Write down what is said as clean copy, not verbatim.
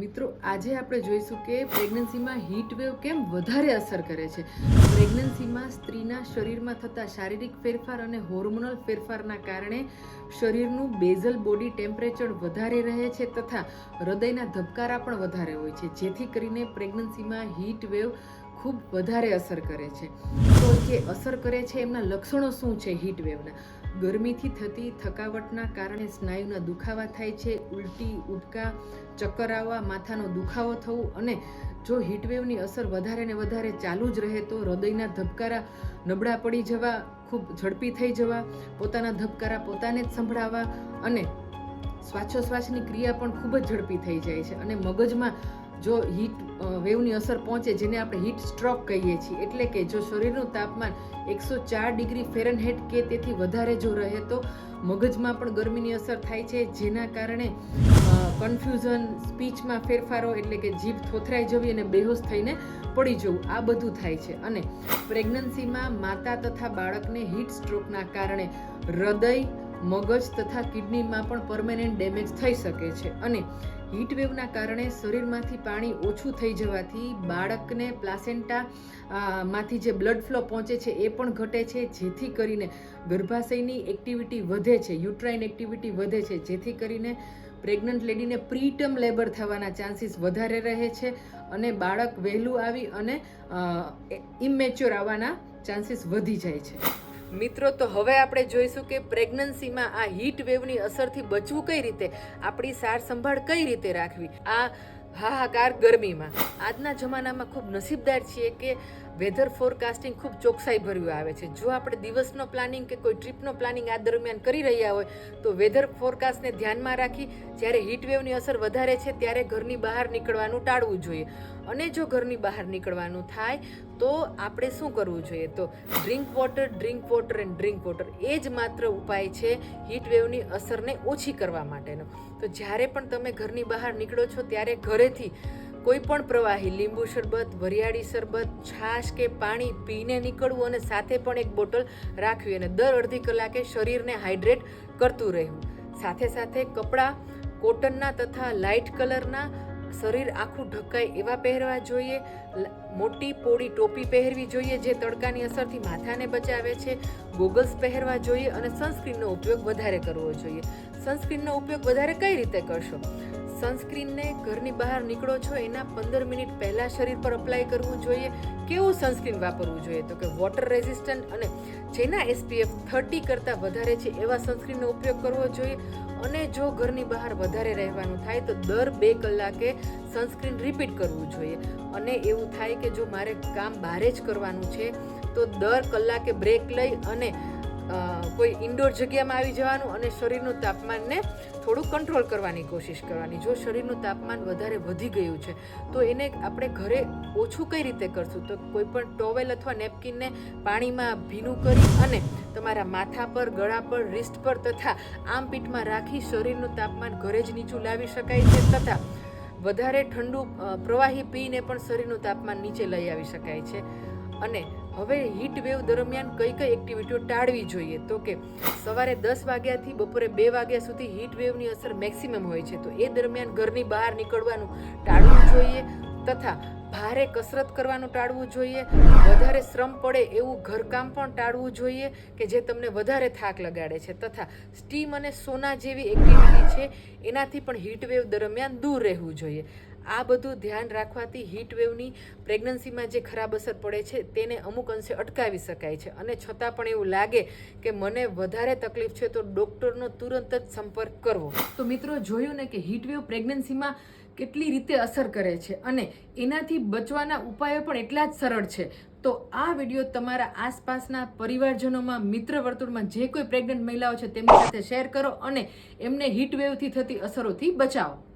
મિત્રો આજે આપણે જોઈશું કે પ્રેગ્નન્સીમાં હીટ વેવ કેમ વધારે અસર કરે છે. પ્રેગ્નન્સીમાં સ્ત્રીના શરીરમાં થતા શારીરિક ફેરફાર અને હોર્મોનલ ફેરફારના કારણે શરીરનું બેઝલ બોડી ટેમ્પરેચર વધારે રહે છે તથા હૃદયના ધબકારા પણ વધારે હોય છે, જેથી કરીને પ્રેગ્નન્સીમાં હીટ વેવ ખૂબ વધારે અસર કરે છે. તો જે અસર કરે છે એમના લક્ષણો શું છે હીટ વેવના? ગરમીથી થતી થકાવટના કારણે સ્નાયુના દુખાવા થાય છે, ઉલટી, ઉબકા, ચક્કર આવવા, માથાનો દુખાવો થવું, અને જો હીટવેવની અસર વધારે ને વધારે ચાલુ જ રહે તો હૃદયના ધબકારા નબળા પડી જવા, ખૂબ ઝડપી થઈ જવા, પોતાના ધબકારા પોતાને જ સંભળાવવા અને શ્વાસોશ્વાસની ક્રિયા પણ ખૂબ જ ઝડપી થઈ જાય છે. અને મગજમાં જો હીટ વેવની અસર પહોંચે, જેને આપણે હીટ સ્ટ્રોક કહીએ છીએ, એટલે કે જો શરીરનું તાપમાન 104 ડિગ્રી ફેરનહેઇટ કે તેથી વધારે જો રહે તો મગજમાં પણ ગરમીની અસર થાય છે, જેના કારણે કન્ફ્યુઝન, સ્પીચમાં ફેરફારો એટલે કે જીભ થોથરાઈ જવી અને બેહોશ થઈને પડી જવું, આ બધું થાય છે. અને પ્રેગ્નન્સીમાં માતા તથા બાળકને હીટ સ્ટ્રોકના કારણે હૃદય, મગજ તથા કિડનીમાં પણ પરમેનન્ટ ડેમેજ થઈ શકે છે. અને હીટ વેવના કારણે શરીરમાંથી પાણી ઓછું થઈ જવાથી બાળકને પ્લાસેન્ટા માંથી જે બ્લડ ફ્લો પહોંચે છે એ પણ ઘટે છે, જેથી કરીને ગર્ભાશયની એક્ટિવિટી વધે છે, યુટ્રાઇન એક્ટિવિટી વધે છે, જેથી કરીને પ્રેગ્નન્ટ લેડીને પ્રીટર્મ લેબર થવાના ચાન્સીસ વધારે રહે છે અને બાળક વહેલું આવી અને ઇમેચ્યોર આવવાના ચાન્સીસ વધી જાય છે. મિત્રો, તો હવે આપણે જોઈશું કે પ્રેગ્નન્સીમાં આ હીટ વેવની અસરથી બચવું કઈ રીતે, આપણી સાર સંભાળ કઈ રીતે રાખવી આ હાહાકાર ગરમીમાં. આજના જમાનામાં ખૂબ નસીબદાર છીએ કે વેધર ફોરકાસ્ટિંગ ખૂબ ચોકસાઈ ભર્યું આવે છે. જો આપણે દિવસનો પ્લાનિંગ કે કોઈ ટ્રીપનો પ્લાનિંગ આ દરમિયાન કરી રહ્યા હોય તો વેધર ફોરકાસ્ટને ધ્યાનમાં રાખી જ્યારે હીટ વેવની અસર વધારે છે ત્યારે ઘરની બહાર નીકળવાનું ટાળવું જોઈએ. અને જો ઘરની બહાર નીકળવાનું થાય તો આપણે શું કરવું જોઈએ? તો drink water and drink water, એ જ માત્ર ઉપાય છે હીટ વેવની અસરને ઓછી કરવા માટેનો. તો જ્યારે પણ તમે ઘરની બહાર નીકળો છો ત્યારે ઘરેથી કોઈ પણ પ્રવાહી, લીંબુ શરબત, વરિયાળી શરબત, છાશ કે પાણી પીને નીકળવું અને સાથે પણ એક બોટલ રાખવી અને દર અડધી કલાકે શરીરને હાઇડ્રેટ કરતું રહેવું. સાથે સાથે કપડાં કોટનના તથા લાઇટ કલરના, શરીર આખું ઢકાય એવા પહેરવા જોઈએ. મોટી પોળી ટોપી પહેરવી જોઈએ જે તડકાની અસરથી માથાને બચાવે છે. ગોગલ્સ પહેરવા જોઈએ અને સનસ્ક્રીનનો ઉપયોગ વધારે કરવો જોઈએ. સનસ્ક્રીનનો ઉપયોગ વધારે કઈ રીતે કરશો? સનસ્ક્રીનને ઘરની બહાર નીકળો છો એના 15 મિનિટ પહેલાં શરીર પર અપ્લાય કરવું જોઈએ. કેવું સનસ્ક્રીન વાપરવું જોઈએ? તો કે વોટર રેઝિસ્ટન્ટ અને જેના SPF 30 કરતાં વધારે છે એવા સનસ્ક્રીનનો ઉપયોગ કરવો જોઈએ. અને જો ઘરની બહાર વધારે રહેવાનું થાય તો દર 2 કલાકે સનસ્ક્રીન રિપીટ કરવું જોઈએ. અને એવું થાય કે જો મારે કામ બહારે જ કરવાનું છે તો દર કલાકે બ્રેક લઈ અને કોઈ ઇન્ડોર જગ્યામાં આવી જવાનું અને શરીરનું તાપમાનને થોડું કંટ્રોલ કરવાની કોશિશ કરવાની. જો શરીરનું તાપમાન વધારે વધી ગયું છે તો એને આપણે ઘરે ઓછું કઈ રીતે કરશું? તો કોઈ પણ ટોવેલ અથવા નેપકિનને પાણીમાં ભીનું કરી અને તમારા માથા પર, ગળા પર, રિસ્ટ પર તથા આર્મપીટમાં રાખી શરીરનું તાપમાન ઘરે જ નીચું લાવી શકાય છે. તથા વધારે ઠંડુ પ્રવાહી પીને પણ શરીરનું તાપમાન નીચે લઈ આવી શકાય છે. અને હવે હીટ વેવ દરમિયાન કઈ કઈ એક્ટિવિટીઓ ટાળવી જોઈએ? તો કે સવારે 10 વાગ્યાથી બપોરે 2 વાગ્યા સુધી હીટ વેવની અસર મેક્સિમમ હોય છે, તો એ દરમિયાન ઘરની બહાર નીકળવાનું ટાળવું જોઈએ. તથા ભારે કસરત કરવાનું ટાળવું જોઈએ. વધારે શ્રમ પડે એવું ઘરકામ પણ ટાળવું જોઈએ કે જે તમને વધારે થાક લગાડે છે. તથા સ્ટીમ અને સોના જેવી એક્ટિવિટી છે એનાથી પણ હીટ વેવ દરમિયાન દૂર રહેવું જોઈએ. આ બધું ધ્યાન રાખવાથી હીટ વેવની પ્રેગ્નન્સીમાં જે ખરાબ અસર પડે છે તેને અમુક અંશે અટકાવી શકાય છે. અને છતાં પણ એવું લાગે કે મને વધારે તકલીફ છે તો ડૉક્ટરનો તુરંત જ સંપર્ક કરવો. તો મિત્રો, જોયું ને કે હીટ વેવ પ્રેગ્નન્સીમાં કેટલી રીતે અસર કરે છે અને એનાથી બચવાના ઉપાયો પણ એટલા જ સરળ છે. તો આ વિડીયો તમારા આસપાસના પરિવારજનોમાં, મિત્ર વર્તુળમાં જે કોઈ પ્રેગ્નન્ટ મહિલાઓ છે તેમની સાથે શેર કરો અને એમને હીટ વેવથી થતી અસરોથી બચાવો.